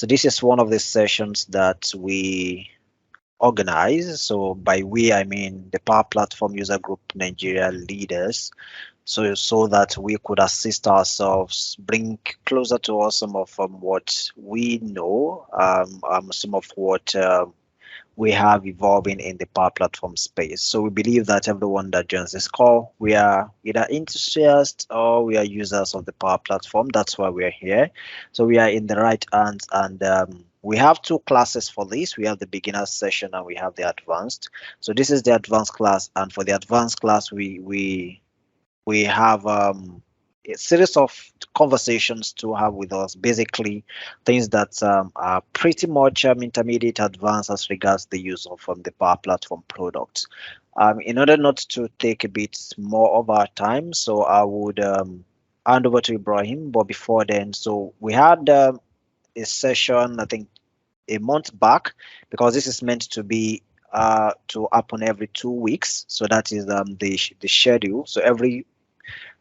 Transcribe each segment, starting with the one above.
So this is one of the sessions that we organize. So by we, I mean the Power Platform User Group Nigeria leaders. So that we could assist ourselves, bring closer to us some of what we know, some of what we have evolving in the Power Platform space. So we believe that everyone that joins this call, we are either enthusiasts or we are users of the Power Platform. That's why we are here. So we are in the right hands, and we have two classes for this. We have the beginner session and we have the advanced. So this is the advanced class, and for the advanced class, we have a series of conversations to have with us, basically things that are pretty much intermediate advanced as regards the use of the Power Platform products. In order not to take a bit more of our time, so I would hand over to Ibrahim. But before then, so we had a session, I think a month back, because this is meant to be to happen every 2 weeks. So that is the schedule. So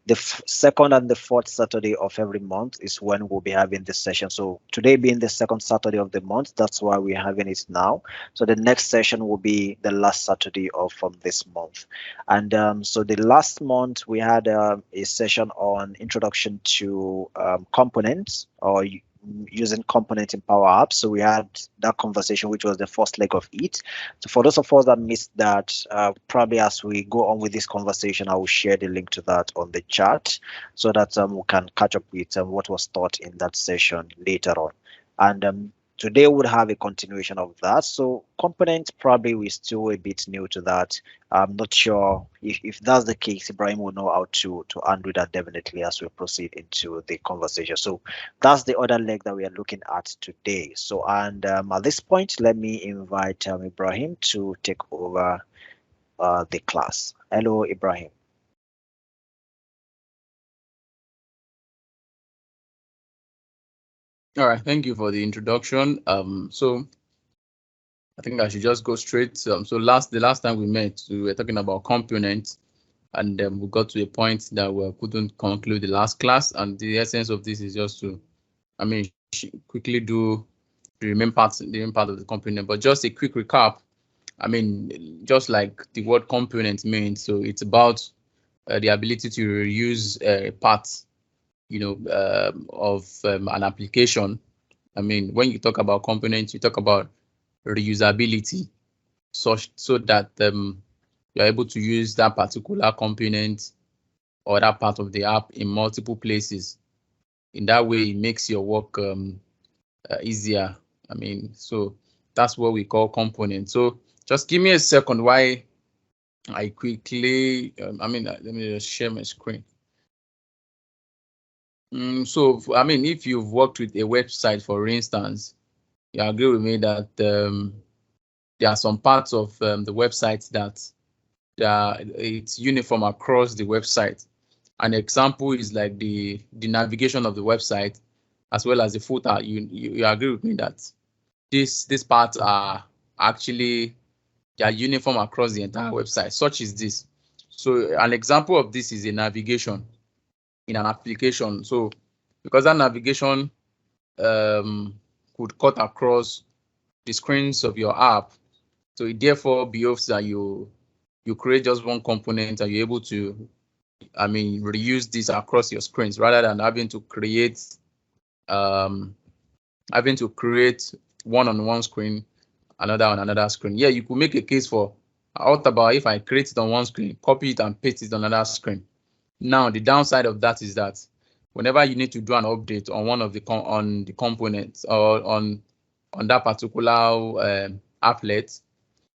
the second and the fourth Saturday of every month is when we'll be having this session. So today being the second Saturday of the month, that's why we're having it now. So the next session will be the last Saturday of this month. And so the last month we had a session on introduction to components, or using components in Power Apps. So we had that conversation, which was the first leg of it. So for those of us that missed that, probably as we go on with this conversation, I will share the link to that on the chat so that we can catch up with what was taught in that session later on. And today we'll have a continuation of that. So components, probably we're still a bit new to that. I'm not sure if that's the case. Ibrahim will know how to handle that definitely as we proceed into the conversation. So that's the other leg that we are looking at today. So, and at this point, let me invite Ibrahim to take over the class. Hello, Ibrahim. All right, thank you for the introduction. So I think I should just go straight. So the last time we met, we were talking about components, and we got to a point that we couldn't conclude the last class. And the essence of this is just to, quickly do the main part of the component. But just a quick recap. Just like the word component means, so it's about the ability to reuse parts, of an application. When you talk about components, you talk about reusability, so that you're able to use that particular component or that part of the app in multiple places. In that way, it makes your work easier. So that's what we call components. So just give me a second while I quickly, let me just share my screen. So, if you've worked with a website, for instance, you agree with me that there are some parts of the website that it's uniform across the website. An example is like the navigation of the website, as well as the footer. You agree with me that these parts are actually, they are uniform across the entire website. Such is this. So an example of this is a navigation in an application. So because that navigation could cut across the screens of your app, so it therefore behoves that you create just one component and you're able to, reuse this across your screens rather than having to create one on one screen, another on another screen. Yeah, you could make a case for, what about if I create it on one screen, copy it and paste it on another screen? Now, the downside of that is that whenever you need to do an update on one of the components or on that particular applet,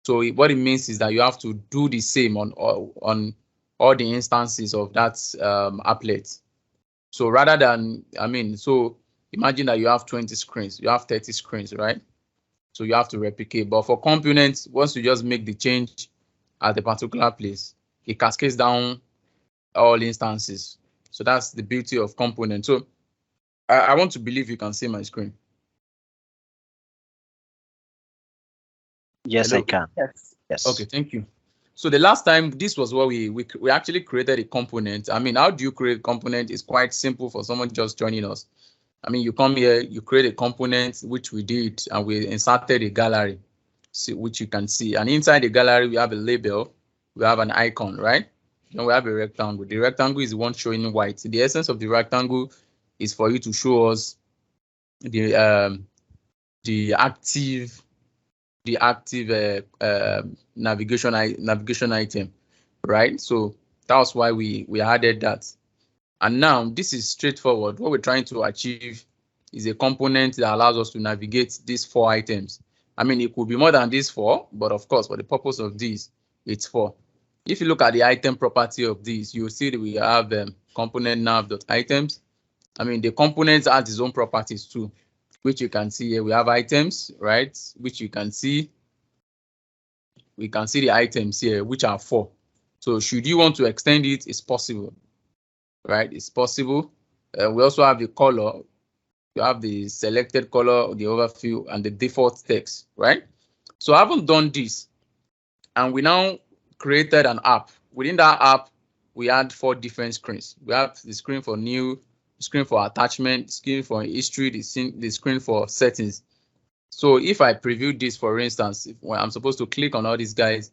so what it means is that you have to do the same on all the instances of that applet. So rather than, so imagine that you have 20 screens, you have 30 screens, right? So you have to replicate. But for components, once you just make the change at a particular place, it cascades down all instances. So that's the beauty of components. So I want to believe you can see my screen. Yes, Hello? I can. Yes. Okay, thank you. So the last time, this was what we actually created a component. How do you create a component? It's quite simple for someone just joining us. I mean, you come here, you create a component, which we did, and we inserted a gallery, which you can see. And inside the gallery, we have a label, we have an icon, right? Then we have a rectangle. The rectangle is the one showing white. The essence of the rectangle is for you to show us the active navigation item, right? So that's why we added that. And now this is straightforward. What we're trying to achieve is a component that allows us to navigate these 4 items. I mean, it could be more than these 4, but of course, for the purpose of this, it's 4. If you look at the item property of this, you'll see that we have component nav.items. I mean, the component has its own properties too, which you can see here. We have items, right? Which you can see. We can see the items here, which are 4. So should you want to extend it, it's possible, right? It's possible. We also have the color. You have the selected color, the overview, and the default text, right? So I haven't done this, and we now created an app. Within that app, we had 4 different screens. We have the screen for new, screen for attachment, screen for history, the screen for settings. So if I preview this, for instance, when I'm supposed to click on all these guys,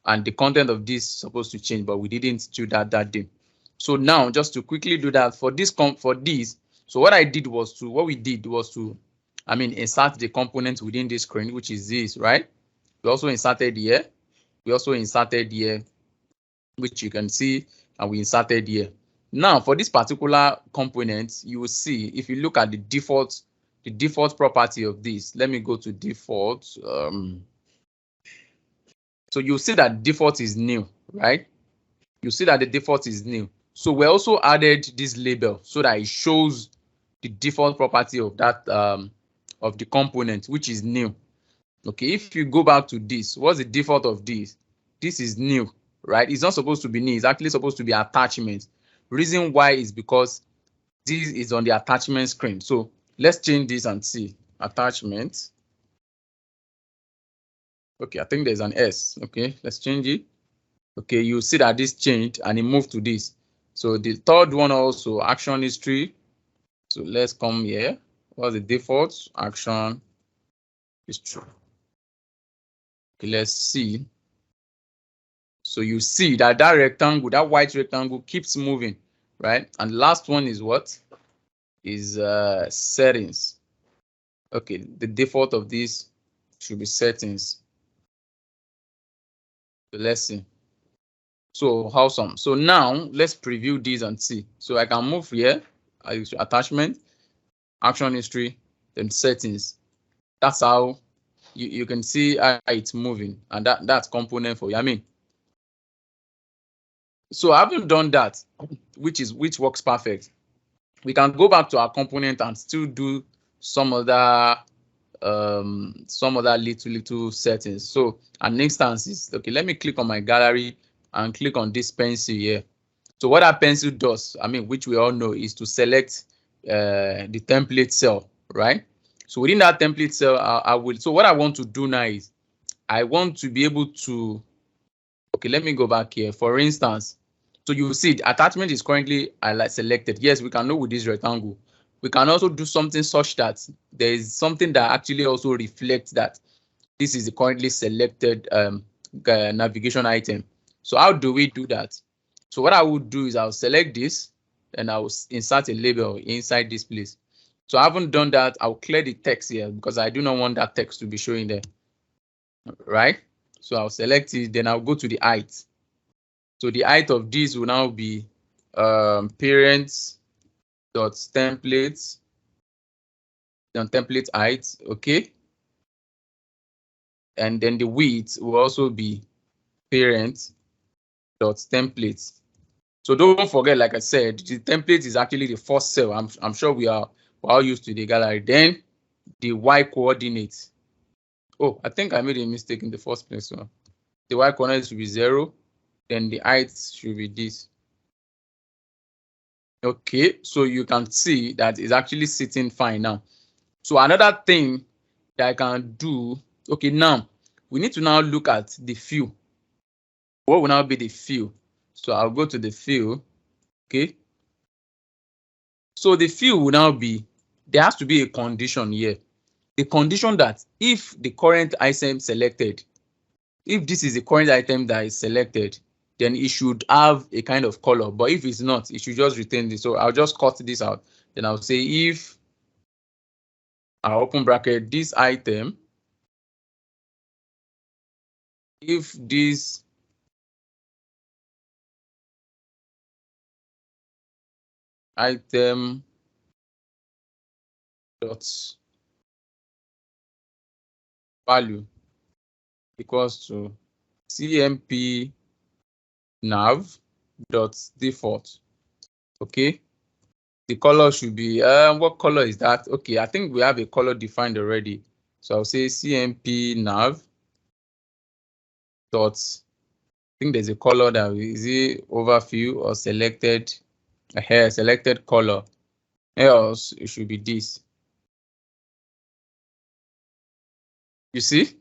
and the content of this is supposed to change, but we didn't do that day. So now, just to quickly do that for this, so what we did was to, I mean, insert the components within this screen, which is this, right? We also inserted here. We also inserted here, which you can see, and we inserted here. Now, for this particular component, you will see, if you look at the default property of this, let me go to default. So you'll see that default is new, right? You see that the default is new. So we also added this label so that it shows the default property of that of the component, which is new. Okay, if you go back to this, what's the default of this? This is new, right? It's not supposed to be new. It's actually supposed to be attachment. Reason why is because this is on the attachment screen. So let's change this and see attachment. Okay, I think there's an S. Okay, let's change it. Okay, you see that this changed and it moved to this. So the third one also, action history. So let's come here. What's the default? Action history. Okay, let's see. So you see that rectangle, that white rectangle keeps moving, right? And last one is what? Is settings. Okay, the default of this should be settings. So let's see. So awesome. So now let's preview these and see. So I can move here, attachment, action history, then settings. That's how you can see how it's moving, and that's component for you. I mean, so I haven't done that, which works perfect. We can go back to our component and still do some other little settings. So an instance is okay. Let me click on my gallery and click on this pencil here. So what that pencil does, I mean, which we all know, is to select the template cell, right? So within that template cell, so what I want to do now is I want to be able to, okay, let me go back here. For instance, so you see the attachment is currently selected. Yes, we can know with this rectangle. We can also do something such that there is something that actually also reflects that this is the currently selected navigation item. So how do we do that? So what I would do is I'll select this and I'll insert a label inside this place. So I haven't done that. I'll clear the text here because I do not want that text to be showing there, right? So I'll select it, then I'll go to the height. So the height of this will now be parents.templates, then template height, okay? And then the width will also be parent.templates. So don't forget, like I said, the template is actually the first cell. I'm sure we're all used to the gallery. Then the Y coordinates. Oh, I think I made a mistake in the first place. So the Y coordinate should be 0. Then the height should be this. Okay, so you can see that it's actually sitting fine now. So another thing that I can do, okay, now we need to now look at the fill. What will now be the fill? So I'll go to the fill, okay? So the fill will now be there has to be a condition here. The condition that if the current item selected, if this is the current item that is selected, then it should have a kind of color. But if it's not, it should just retain this. So I'll just cut this out. Then I'll say if I'll open bracket this item, if this item dot value equals to cmp nav dot default. Okay, the color should be what color is that? Okay, I think we have a color defined already. So I'll say cmp nav dot, I think there's a color that is it overview or selected here, selected color, else it should be this. You see?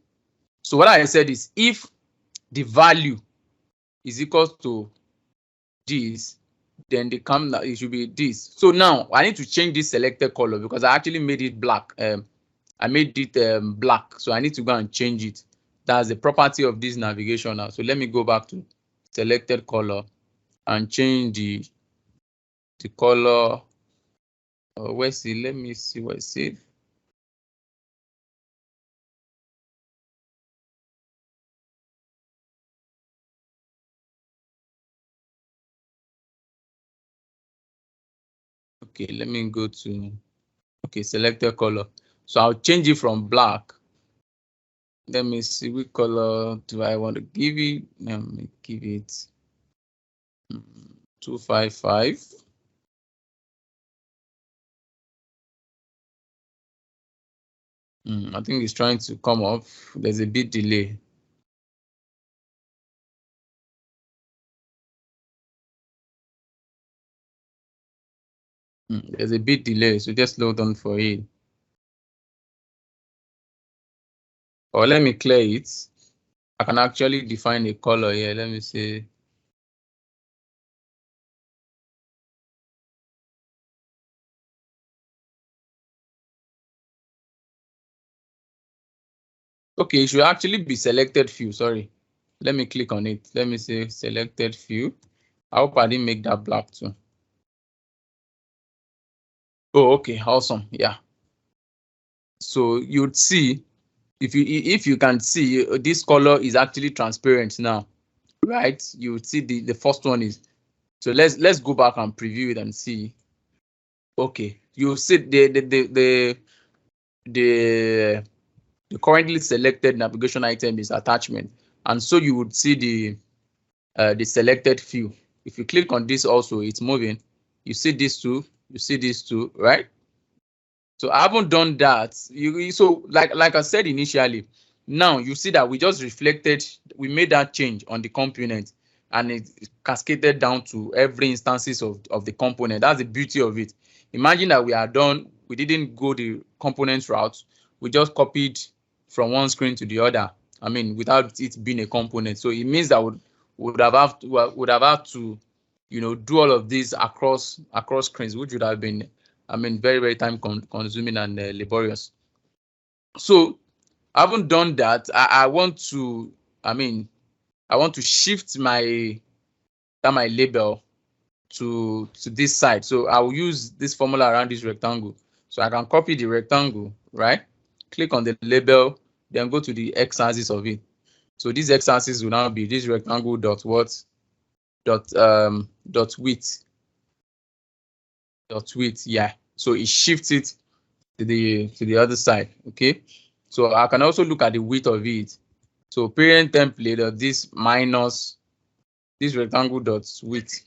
So what I said is if the value is equal to this, then the it should be this. So now I need to change this selected color because I actually made it black. I made it black, so I need to go and change it. That's the property of this navigation now. So let me go back to selected color and change the color. Where's it? Let me see where's it. Okay, let me go to, okay, selected color. So I'll change it from black. Let me see which color do I want to give it. Let me give it 255. I think it's trying to come up. There's a bit delay. There's a bit delay, so just load on for it. Or let me clear it. I can actually define a color here. Let me see. Okay, it should actually be selected few. Sorry. Let me click on it. Let me say selected few. I hope I didn't make that black too. Oh, okay, awesome. Yeah. So you'd see, if you can see, this color is actually transparent now, right? You would see the first one is. So let's go back and preview it and see. Okay, you see the currently selected navigation item is attachment, and so you would see the selected few. If you click on this also, it's moving. You see these two, you see these two, right? So I haven't done that. So like I said initially, now you see that we just reflected, we made that change on the component and it cascaded down to every instances of the component. That's the beauty of it. Imagine that we are done, we didn't go the component route, we just copied from one screen to the other. I mean, without it being a component. So it means that would have had to, you know, do all of this across screens, which would have been, I mean, very, very time consuming and laborious. So I haven't done that. I want to, I mean, I want to shift my label to this side. So I will use this formula around this rectangle. So I can copy the rectangle, right? Click on the label, then go to the x-axis of it. So this x-axis will now be this rectangle dot what? Dot width. Dot width, yeah. So it shifts it to the other side. Okay. So I can also look at the width of it. So parent template of this minus this rectangle dot width.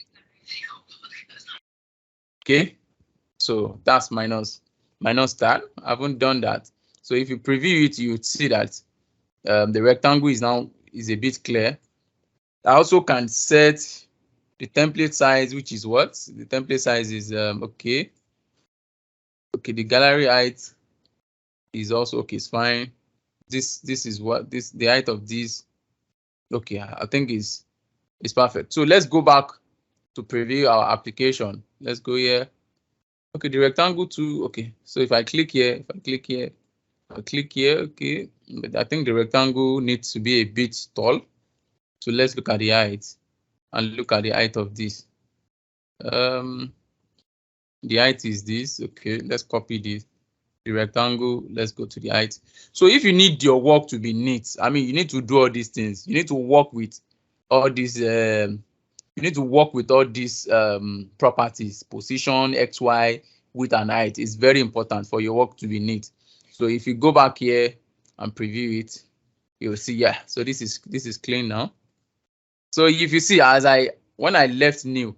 Okay. So that's minus that. I haven't done that. So if you preview it, you would see that the rectangle is a bit clear. I also can set the template size, which is what? The template size is okay. Okay, the gallery height is also okay, it's fine. This is what the height of this. Okay, I think is perfect. So let's go back to preview our application. Let's go here. Okay, the rectangle too. Okay, so if I click here, okay, but I think the rectangle needs to be a bit tall. So let's look at the height and look at the height of this. The height is this. Okay, let's copy this. The rectangle, let's go to the height. So if you need your work to be neat, I mean, you need to do all these things. You need to work with all these properties, position, X, Y, width, and height. Is very important for your work to be neat. So if you go back here and preview it, you'll see, yeah, so this is clean now. So if you see, when I left new,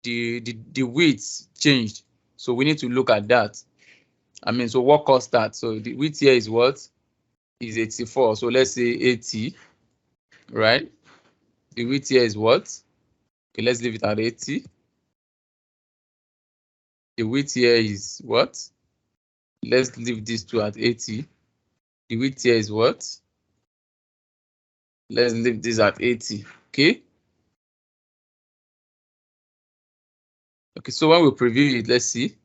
the width changed. So we need to look at that. I mean, so what caused that? So the width here is what? Is 84. So let's say 80, right? The width here is what? Okay, let's leave it at 80. The width here is what? Let's leave this two at 80. The width here is what? Let's leave this at 80. Okay. Okay, so when we preview it, let's see.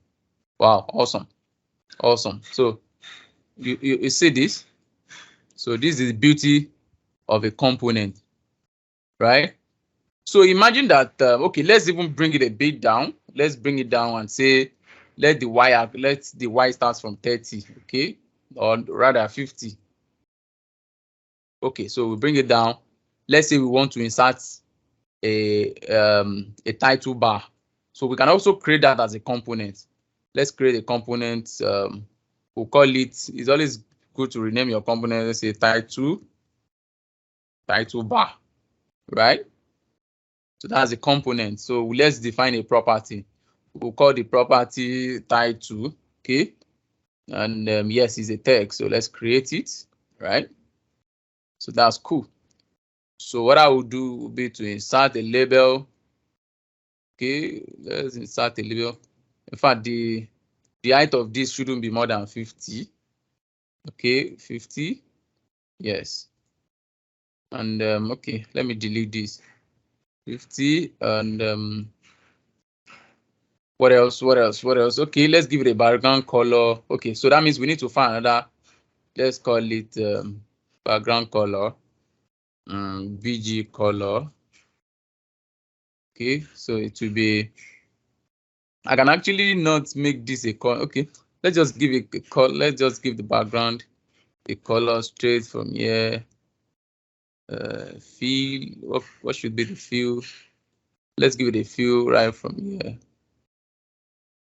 Wow, awesome. Awesome. So you see this? So this is the beauty of a component, right? So imagine that, okay, let's even bring it a bit down. Let's bring it down and say, let the y start from 30, okay? Or rather 50. Okay, so we bring it down. Let's say we want to insert a title bar. So we can also create that as a component. Let's create a component. We'll call it, it's always good to rename your component. Let's say title bar, right? So that's a component. So let's define a property. We'll call the property title, okay? And yes, it's a text. So let's create it, right? So that's cool. So what I will do will be to insert a label. Okay, let's insert a label. In fact, the height of this shouldn't be more than 50. Okay, 50. Yes. And okay, let me delete this. 50 and what else? Okay, let's give it a background color. Okay, so that means we need to find another. Let's call it background color, BG color. Okay, so it will be. I can actually not make this a color. Okay, let's just give it a color. Let's just give the background a color straight from here. Fill. What should be the fill? Let's give it a fill right from here.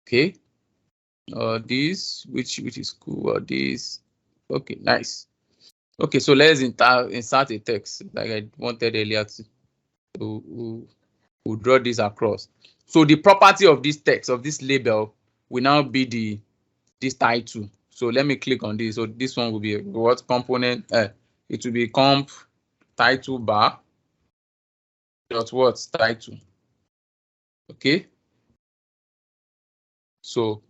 Okay. Or this, which is cool. Or this. Okay, nice. Okay, so let's insert a text like I wanted earlier to we'll draw this across. So the property of this text, of this label, will now be this title. So let me click on this. So this one will be what component? It will be comp title bar dot what title. Okay. So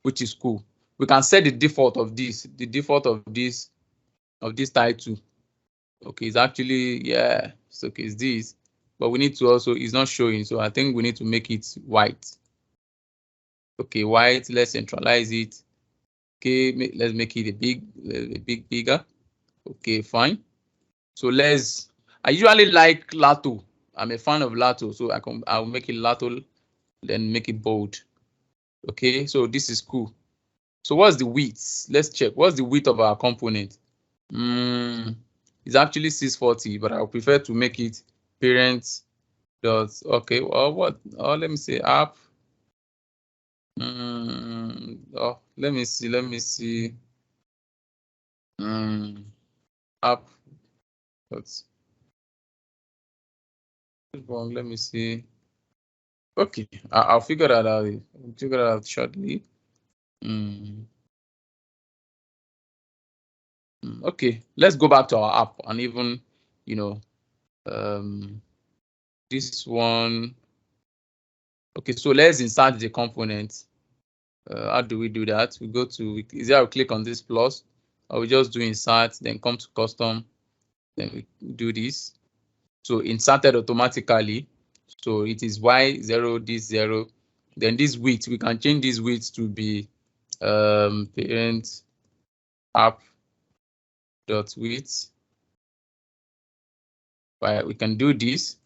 which is cool. We can set the default of this. The default of this title. Okay, it's actually, yeah, it's okay, it's this, but we need to also, it's not showing, so I think we need to make it white. Okay, white, let's centralize it. Okay, let's make it a bit bigger. Okay, fine. So I usually like Lato. I'm a fan of Lato, so I'll make it Lato, then make it bold. Okay, so this is cool. So what's the width? Let's check. What's the width of our component? It's actually 640, but I would prefer to make it parent dot. Okay, well, what? Oh, let me say app. Oh, let me see. App. That's wrong. Let me see. Okay, I'll figure that out. I'll figure that out shortly. Okay, let's go back to our app and even, you know, this one. Okay, so let's insert the component. How do we do that? We go to, is I'll click on this plus, or we just do insert, then come to custom, then we do this. So inserted automatically. So it is Y0, this 0, Then this width, we can change this width to be parent app dot width. Right, we can do this.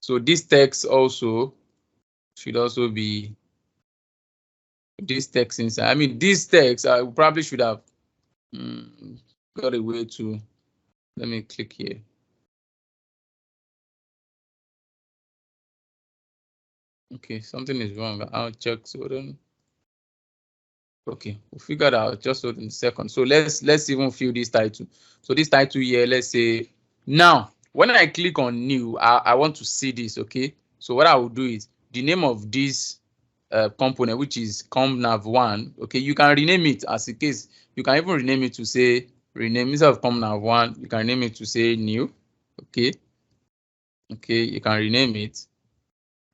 So this text also should also be this text inside. I mean, this text I probably should have got a way to. Let me click here. Okay, something is wrong. I'll check. So then. Okay, we'll figure it out just hold in a second. So let's even fill this title. So this title here, let's say now when I click on new, I want to see this. Okay, so what I will do is the name of this component, which is comnav1. Okay, you can rename it as a case. You can even rename it to say rename instead of comnav1. You can rename it to say new. Okay, you can rename it.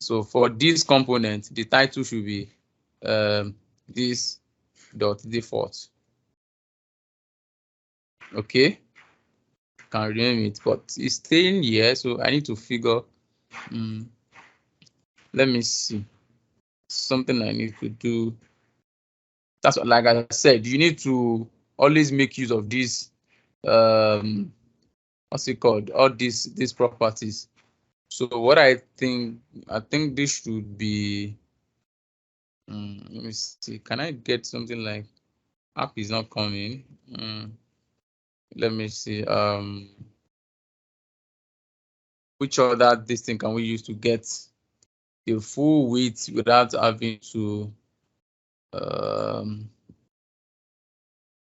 So for this component, the title should be this dot default. Okay, can rename it, but it's staying here, so I need to figure. Let me see something I need to do. That's what, like I said, you need to always make use of these what's it called, all these properties. So what I think this should be let me see, can I get something like app is not coming. Let me see which other this thing can we use to get the full width without having to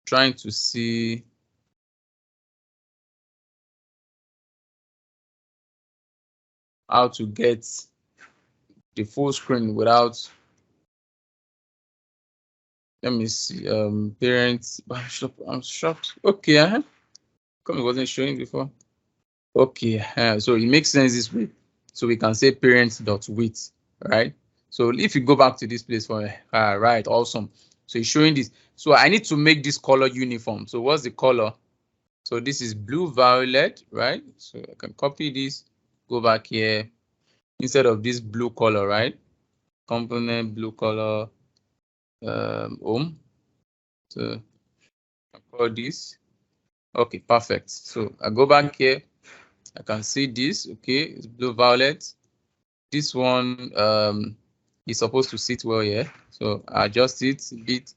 trying to see how to get the full screen without. Let me see parents. I'm shocked. Okay, come it wasn't showing before. Okay, so it makes sense this way. So we can say parents.width, right? So if you go back to this place for right, awesome. So it's showing this. So I need to make this color uniform. So what's the color? So this is blue violet, right? So I can copy this, go back here instead of this blue color, right? Component blue color home. So I call this. Okay, perfect. So I go back here. I can see this. Okay, it's blue violet. This one is supposed to sit well here. So I adjust it a bit.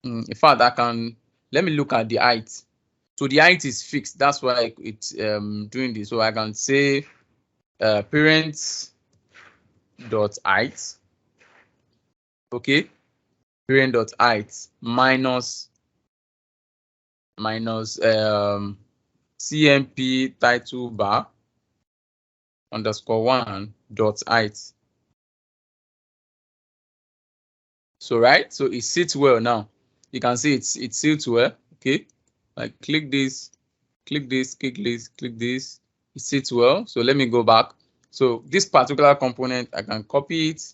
In fact, I can let me look at the height. So the height is fixed. That's why it's doing this. So I can say parents dot height. Okay, parent dot height minus CMP title bar _1 dot height. So right, so it sits well now. You can see it sits well. Okay, like click this, click this, click this, click this. It sits well. So let me go back. So this particular component, I can copy it,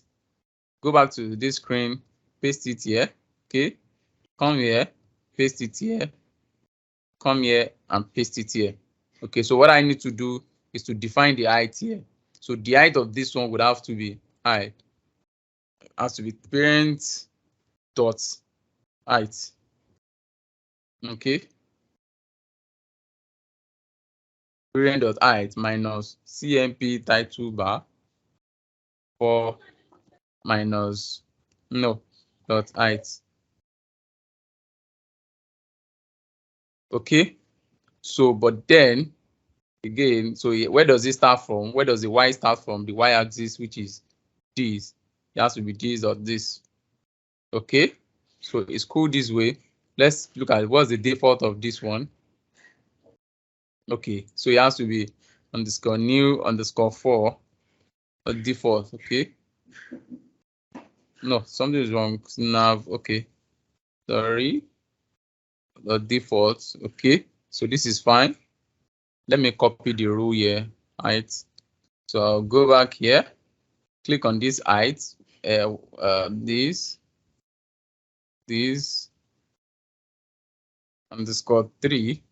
go back to this screen, paste it here. Okay, come here, paste it here, come here and paste it here. Okay, so what I need to do is to define the height here. So the height of this one would have to be height. Has to be parent dot height. Okay. Parent dot height minus CMP title bar for minus no dot height. Okay. So but then again, so where does it start from? Where does the y start from? The y-axis, which is this. It has to be this or this. Okay. So it's cool this way. Let's look at what's the default of this one. Okay, so it has to be underscore new underscore 4 or default. Okay. No, something is wrong. Nav. Okay. Sorry. The default. Okay. So this is fine. Let me copy the rule here. Height. So I'll go back here. Click on this height. This underscore 3.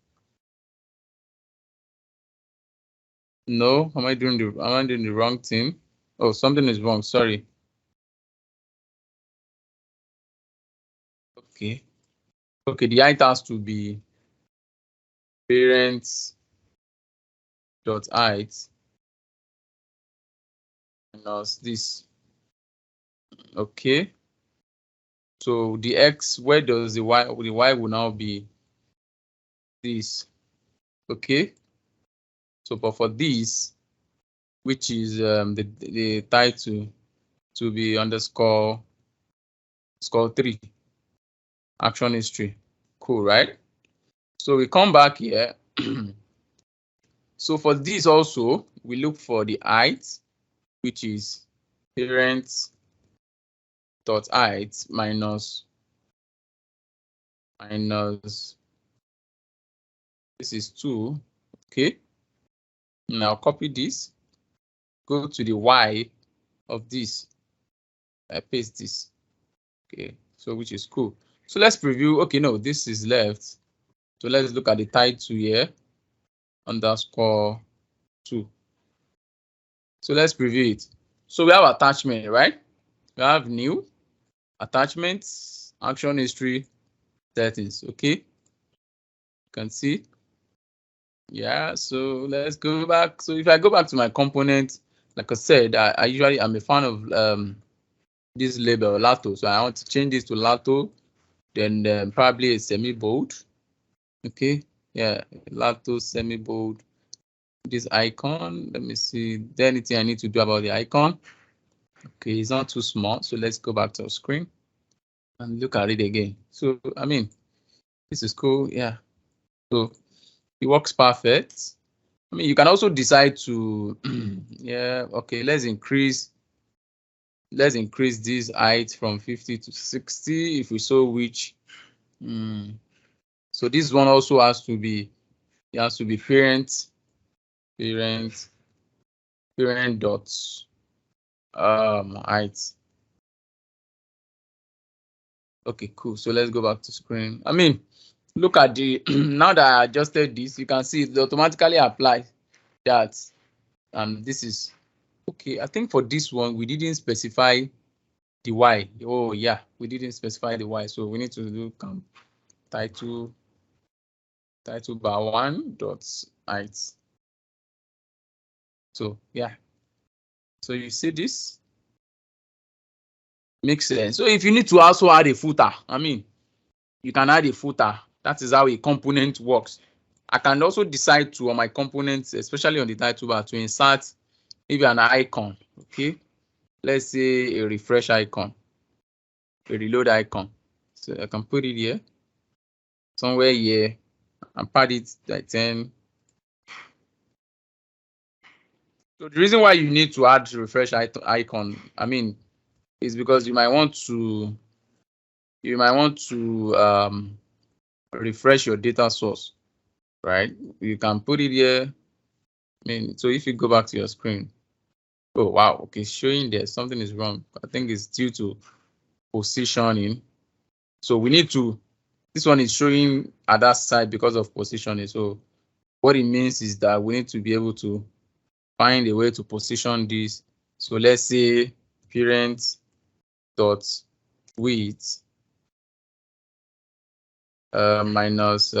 No, am I doing the wrong thing? Oh, something is wrong. Sorry. Okay. Okay, the height has to be parents dot height minus this. Okay. So the x, where does the y will now be this? Okay. So but for this, which is the title to be underscore 3 action history. Cool, right? So we come back here. So for this also, we look for the height, which is parents dot height minus this is 2. Okay. Now copy this, go to the y of this. I paste this. Okay, so which is cool. So let's preview. Okay, no, this is left. So let's look at the title here, underscore 2. So let's preview it. So we have attachment, right? We have new attachments, action history, settings. Okay, you can see. Yeah, so let's go back. So if I go back to my component, like I said, I usually am a fan of this label Lato. So I want to change this to Lato, then probably a semi-bold. Okay, yeah, Lato semi-bold. This icon, let me see. Is there anything I need to do about the icon? Okay, it's not too small. So let's go back to our screen and look at it again. So I mean, this is cool. Yeah. So it works perfect. I mean, you can also decide to yeah, okay, let's increase this height from 50 to 60 if we so wish. So this one also has to be, it has to be parent dot height. Okay, cool. So let's go back to screen. I mean, look at the now that I adjusted this, you can see it automatically applies that. This is okay. I think for this one we didn't specify the y. Oh yeah, we didn't specify the y, so we need to do title bar 1 dot height. So yeah, so you see this makes sense. So if you need to also add a footer, I mean, you can add a footer. That is how a component works. I can also decide to, on my components, especially on the title bar, to insert maybe an icon. Okay, let's say a refresh icon, a reload icon. So I can put it here, somewhere here, and pad it like 10. So the reason why you need to add refresh icon, I mean, is because you might want to refresh your data source, right? You can put it here. I mean, so if you go back to your screen, oh wow, okay, showing there something is wrong. I think it's due to positioning. So we need to, this one is showing at that side because of positioning. So what it means is that we need to be able to find a way to position this. So let's say parent dot width minus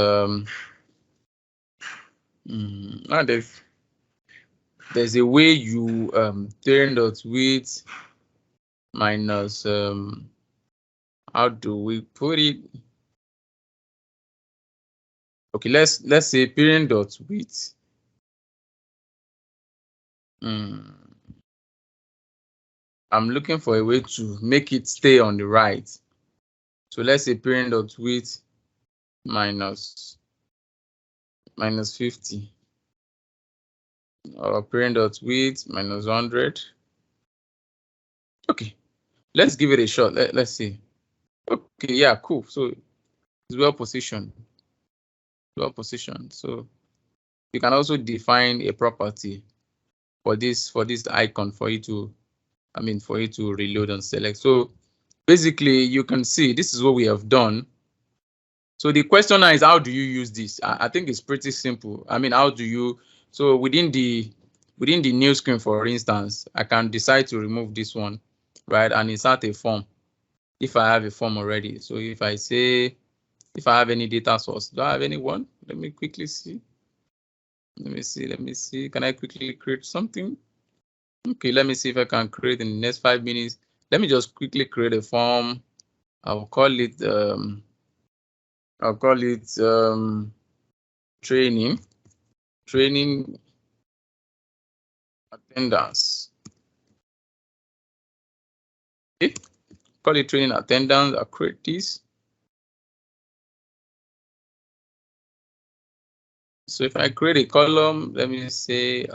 there's a way you parent dot width minus how do we put it? Okay, let's say parent dot width. I'm looking for a way to make it stay on the right. So let's say parent dot width minus 50, or parent dot width minus 100. Okay, let's give it a shot. Let's see. Okay, yeah, cool. So it's well positioned. So you can also define a property for this icon for you to, I mean, for you to reload and select. So basically, you can see this is what we have done. So the question now is, how do you use this? I think it's pretty simple. I mean, how do you, so within the new screen, for instance, I can decide to remove this one, right, and insert a form. if I have a form already. So if I say, if I have any data source, do I have anyone? Let me quickly see. Let me see. Can I quickly create something? Okay, let me see if I can create in the next 5 minutes. Let me just quickly create a form. I'll call it training attendance. Okay, call it training attendance. I'll create this. So if I create a column, let me say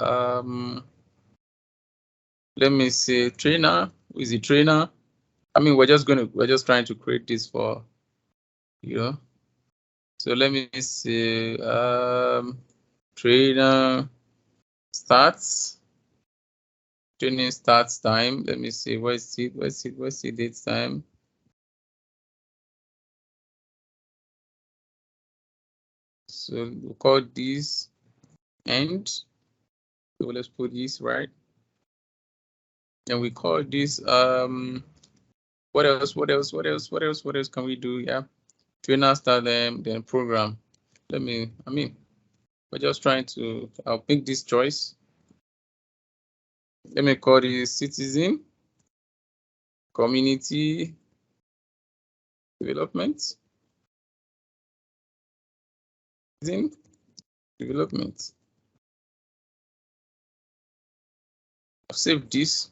trainer. Who is the trainer? I mean, we're just trying to create this for you. So let me say trainer starts. Training starts time. Let me see. Where's the date time? So we'll call this end. So let's put this right. And we call this what else can we do? Yeah, trainer start them, then program. We're just trying to, I'll pick this choice. Let me call this citizen community development. Citizen development. I've saved this.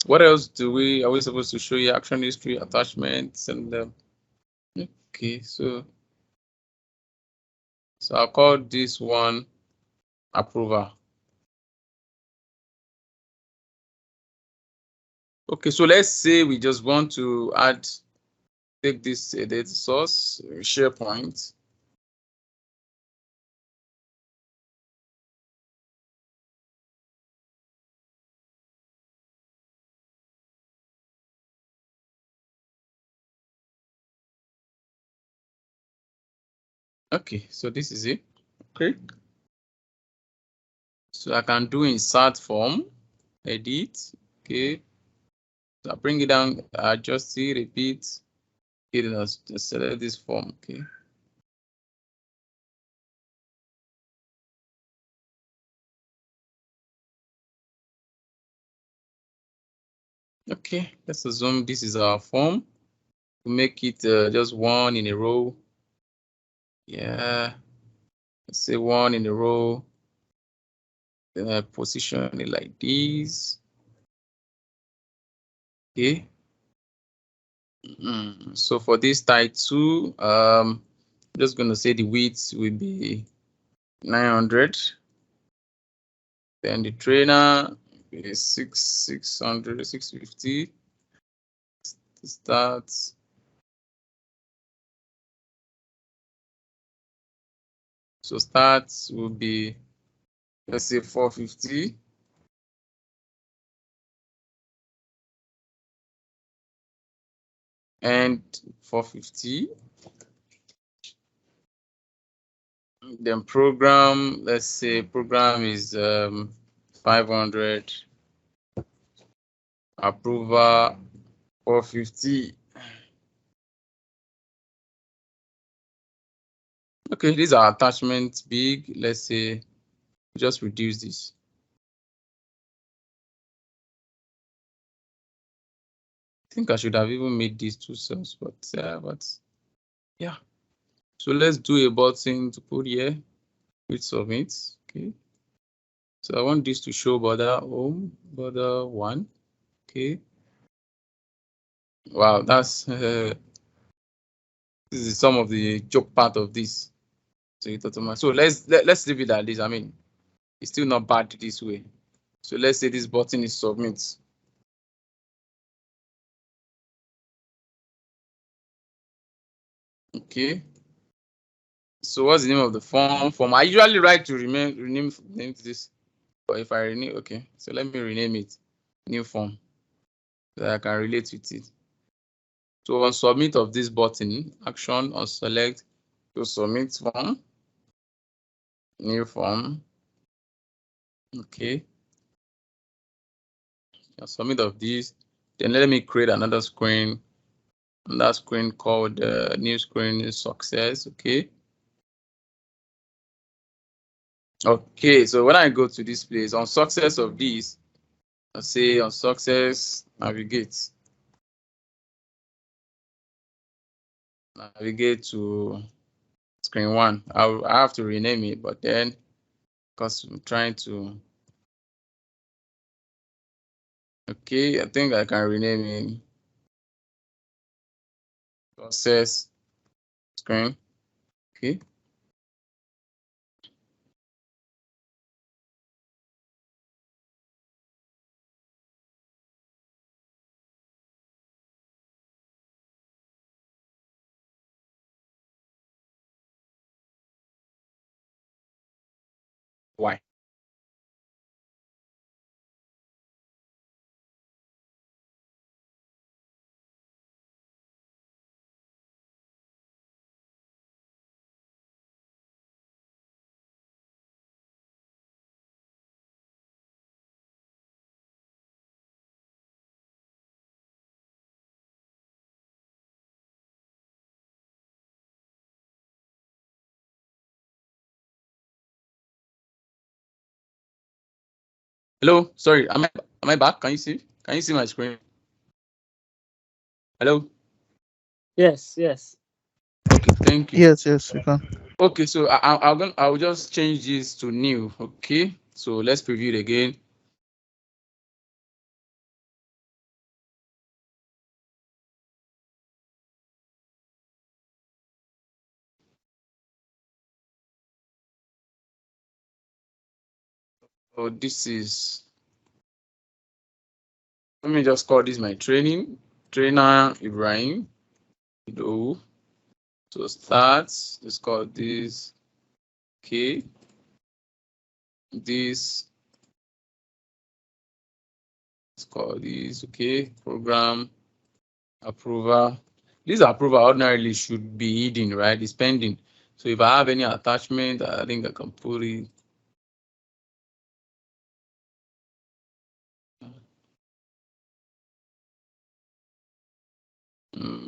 What else are we supposed to show you? Action history, attachments, and okay, so I'll call this one approval. Okay, so let's say we just want to take this data source, SharePoint. Okay, so this is it. Okay. So I can do insert form, edit. Okay. So I bring it down, adjust it, repeat. Just select this form. Okay. Okay, let's assume this is our form. We make it just one in a row. Yeah, let's say one in a row. Then I position it like this. Okay. So for this title, I'm just going to say the width will be 900. Then the trainer is 600, 650. Start. So start will be, let's say 450. And 450. Then program, let's say program is 500. Approval 450. Okay, these are attachments big. Let's say just reduce this. I think I should have even made these 2 cells, but yeah. So let's do a button to put here with submit. Okay. So I want this to show border home, border 1. Okay. Wow, that's this is some of the joke part of this. So let's leave it at this. I mean, it's still not bad this way. So let's say this button is submit. Okay. So what's the name of the form? I usually write to rename this, but if I rename, okay. So let me rename it new form so that I can relate with it. So on submit of this button, action on select to submit form, new form. Okay. On submit of this, then let me create another screen on that screen called new screen is success. Okay. Okay, so when I go to this place on success of this, I say on success navigate. Navigate to screen 1. I have to rename it, but then because I'm trying to. Okay, I think I can rename it success screen. Okay. Why? Hello, sorry, am I back? Can you see? Can you see my screen? Hello? Yes. Okay, thank you. Yes, you can. Okay, so I'll just change this to new. Okay, so let's preview it again. So this is, let me just call this my trainer Ibrahim. So start, let's call this, okay, this, let's call this, okay, program approval. This approval ordinarily should be hidden, right? It's pending. So if I have any attachment, I think I can put it.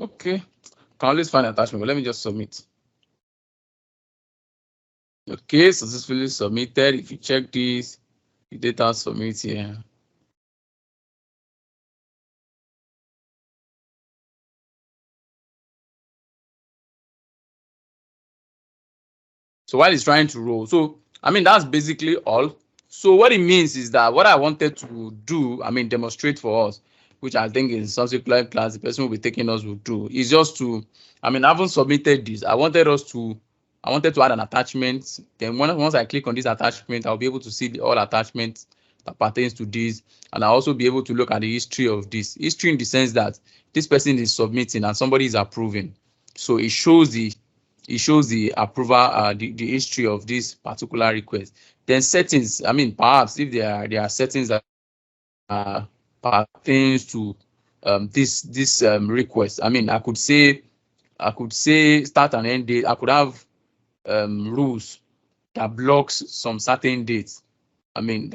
Okay, can always find attachment, but let me just submit. Okay, successfully submitted. If you check this, the data submit here. So while it's trying to roll, so I mean that's basically all. So what it means is that what I wanted to do, I mean demonstrate for us, which I think in subsequent class the person will be taking us will do, is just to, I mean, I haven't submitted this. I wanted to add an attachment. Then once I click on this attachment, I'll be able to see all attachments that pertains to this, and I'll also be able to look at the history of this. History in the sense that this person is submitting and somebody is approving. So it shows the approval, the history of this particular request. Then settings, I mean, perhaps if there are settings that pertains to this request. I mean, I could say start and end date. I could have rules that blocks some certain dates. I mean,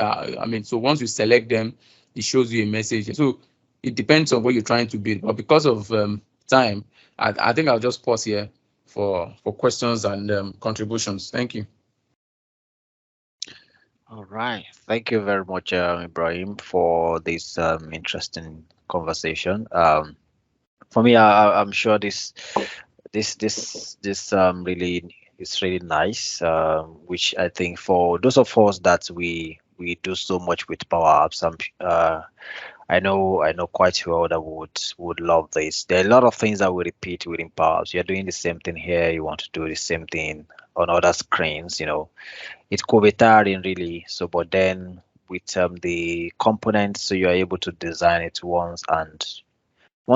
so once you select them, it shows you a message. So it depends on what you're trying to build. But because of time, I think I'll just pause here for questions and contributions. Thank you. All right. Thank you very much, Ibrahim, for this interesting conversation. For me, I'm sure this really is really nice. Which I think for those of us that we do so much with Power Apps, I know quite well that would love this. There are a lot of things that we repeat within Power Apps. You're doing the same thing here. You want to do the same thing on other screens. It could be tiring really. So, but then with the components, so you're able to design it once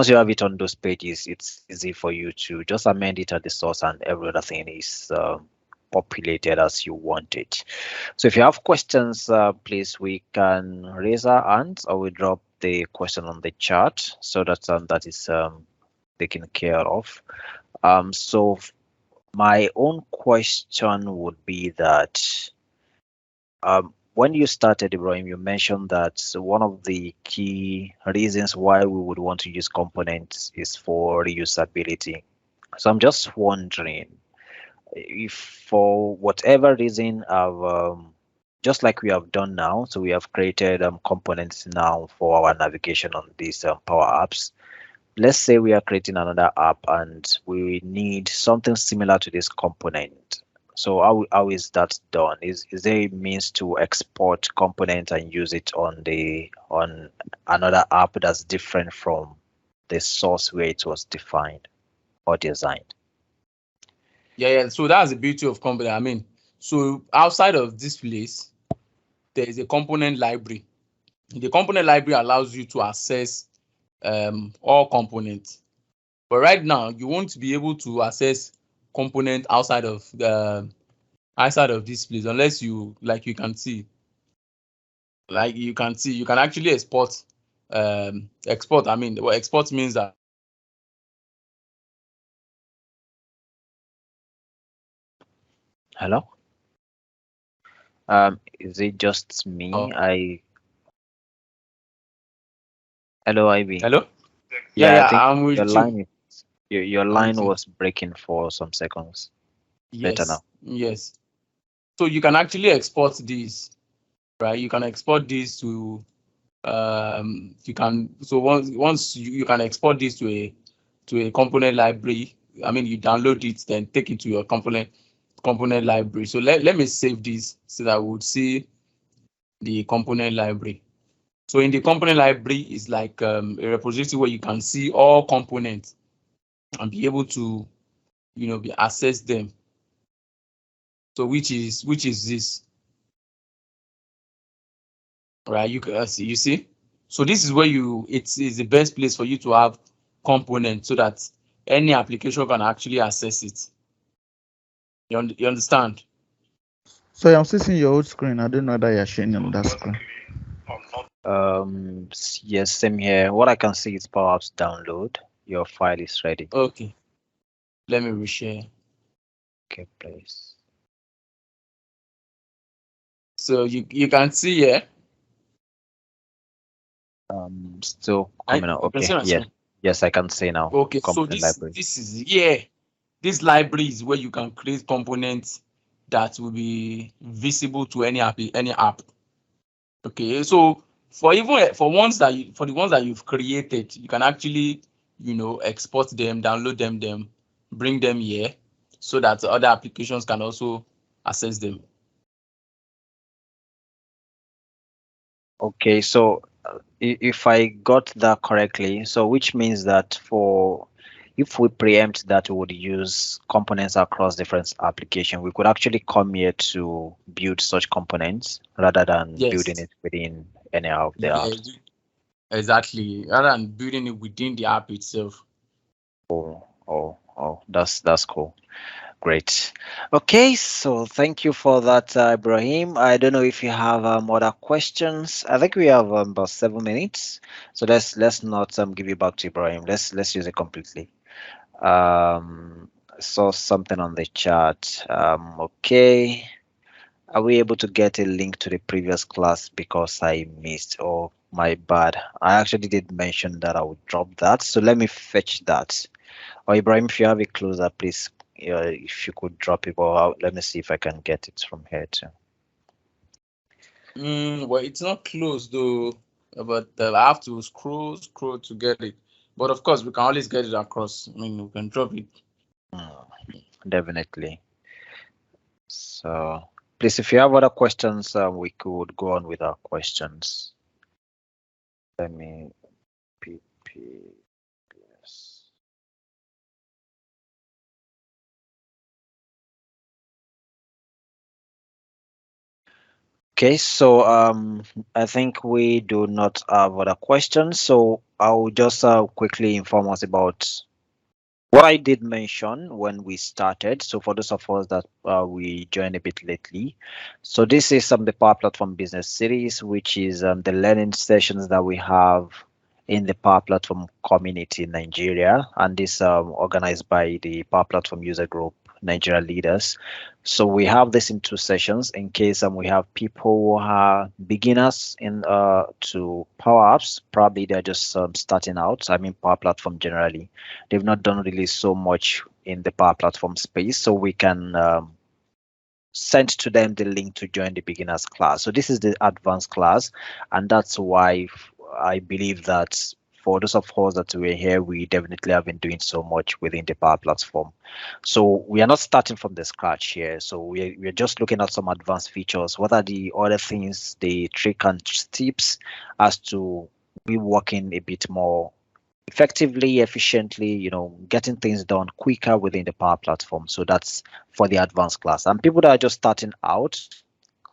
you have it on those pages, it's easy for you to just amend it at the source, and every other thing is populated as you want it. So if you have questions, please, we can raise our hands or we drop the question on the chat so that is taken care of. So my own question would be that when you started, Ibrahim, you mentioned that one of the key reasons why we would want to use components is for reusability. So I'm just wondering if for whatever reason I've just like we have done now, so we have created components now for our navigation on these Power Apps. Let's say we are creating another app and we need something similar to this component. So how is that done? Is there a means to export component and use it on another app that's different from the source where it was defined or designed? Yeah. So that's the beauty of component. I mean, so outside of this place, there is a component library. The component library allows you to access all components. But right now, you won't be able to access component outside of this place unless you you can see. You can actually export export. I mean, what export means that Hello? Is it just me? Hello, Ivy. hello? Yeah, I Yeah, think I'm your with you. line your I'm line with you. was breaking for some seconds. Better Yes, now. yes. So you can actually export these, right? You can export these to you can once you can export this to a component library. I mean, you download it, then take it to your component library. So let me save this so that we would see the component library. So in the component library is like a repository where you can see all components and be able to access them. So which is this, right? You can see, so this is where it is the best place for you to have components so that any application can actually access it. You understand? So I'm still seeing your old screen. I don't know that you're sharing on that screen. Yes, same here. What I can see is perhaps download. Your file is ready. Okay, let me reshare. Okay, please. So you can see here. Still coming out. You can see Okay, my yes, screen. yes, I can see now. Okay, so Component library. this library is where you can create components that will be visible to any app. Okay, so for the ones that you've created, you can actually export them, download them, bring them here so that other applications can also access them. Okay, so if I got that correctly, so which means that if we preempt that we would use components across different applications, we could actually come here to build such components rather than building Yes. it within any of the Yeah, apps. exactly. Rather than building it within the app itself. Oh, that's cool. Great. Okay, so thank you for that, Ibrahim. I don't know if you have other questions. I think we have about 7 minutes, so let's not give it back to Ibrahim. Let's use it completely. Saw something on the chat. Okay, are we able to get a link to the previous class because I missed? Oh, my bad. I actually did mention that I would drop that, so let me fetch that. Or Ibrahim, if you have it closer, please, if you could drop it, or let me see if I can get it from here too. Well, it's not closed though, but I have to scroll to get it. But of course, we can always get it across. I mean, we can drop it. Definitely. So, please, if you have other questions, we could go on with our questions. Let me PBBS. Okay, so I think we do not have other questions. So I'll just quickly inform us about what I did mention when we started. So for those of us that we joined a bit lately, so this is the Power Platform Business Series, which is the learning sessions that we have in the Power Platform community in Nigeria, and this organized by the Power Platform User Group Nigeria leaders. So we have this in 2 sessions in case we have people who are beginners in to Power Apps. Probably they're just starting out. I mean, Power Platform generally, they've not done really so much in the Power Platform space. So we can send to them the link to join the beginners class. So this is the advanced class, and that's why I believe that for those of us that were here, we definitely have been doing so much within the Power Platform. So we are not starting from the scratch here. So we're just looking at some advanced features. What are the other things, the trick and tips as to we working a bit more effectively, efficiently, getting things done quicker within the Power Platform. So that's for the advanced class. And people that are just starting out,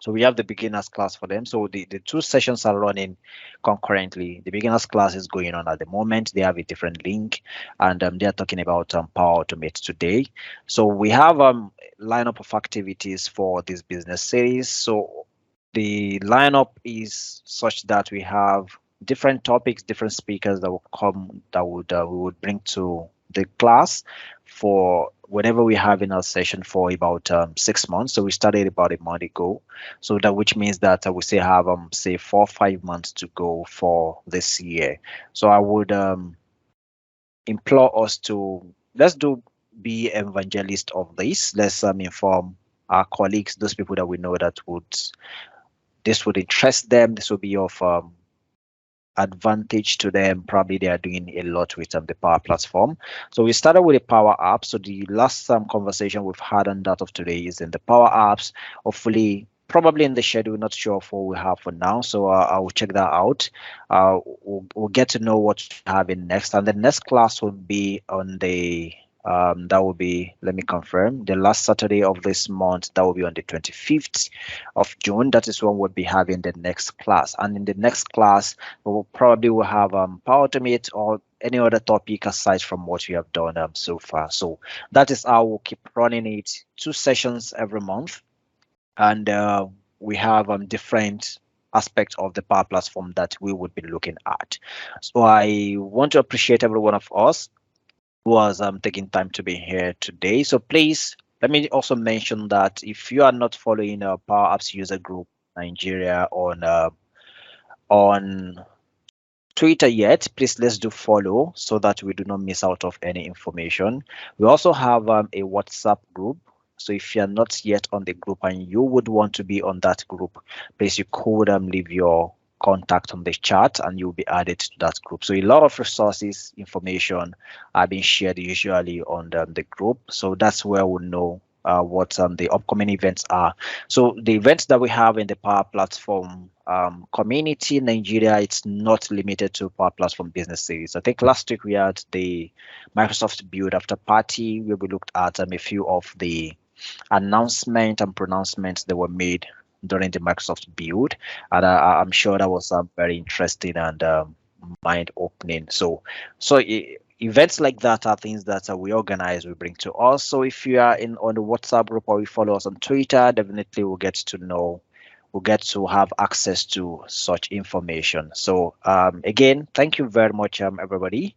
so we have the beginners class for them. So the 2 sessions are running concurrently. The beginners class is going on at the moment. They have a different link, and they are talking about Power Automate today. So we have lineup of activities for this business series. So the lineup is such that we have different topics, different speakers that will come, that would we would bring to the class for whenever we have in our session for about 6 months. So we started about a month ago. So that, which means that we still have say 4 or 5 months to go for this year. So I would implore us to be evangelist of this. Let's inform our colleagues, those people that we know that this would interest them. This will be of advantage to them. Probably they are doing a lot with the Power Platform. So we started with a Power App. So the last conversation we've had on that of today is in the Power Apps. Hopefully, probably in the schedule, not sure of what we have for now. So I will check that out. We'll get to know what we have in next, and the next class will be on the that will be, let me confirm, the last Saturday of this month. That will be on the 25th of June. That is when we'll be having the next class. And in the next class, we will probably will have Power Automate or any other topic aside from what we have done so far. So that is how we'll keep running it. 2 sessions every month, and we have different aspects of the Power Platform that we would be looking at. So I want to appreciate every one of us who was taking time to be here today. So please, let me also mention that if you are not following Power Apps User Group Nigeria on Twitter yet, please let's do follow so that we do not miss out of any information. We also have a WhatsApp group. So if you're not yet on the group and you would want to be on that group, please you could leave your contact on the chat and you'll be added to that group. So a lot of resources, information are being shared usually on the group. So that's where we'll know what the upcoming events are. So the events that we have in the Power Platform community in Nigeria, it's not limited to Power Platform Business Series. I think last week we had the Microsoft Build After Party, where we looked at a few of the announcements and pronouncements that were made during the Microsoft Build, and I'm sure that was very interesting and mind-opening. So events like that are things that we organize, we bring to us. So if you are on the WhatsApp group or you follow us on Twitter, definitely we'll get to have access to such information. So again, thank you very much, everybody.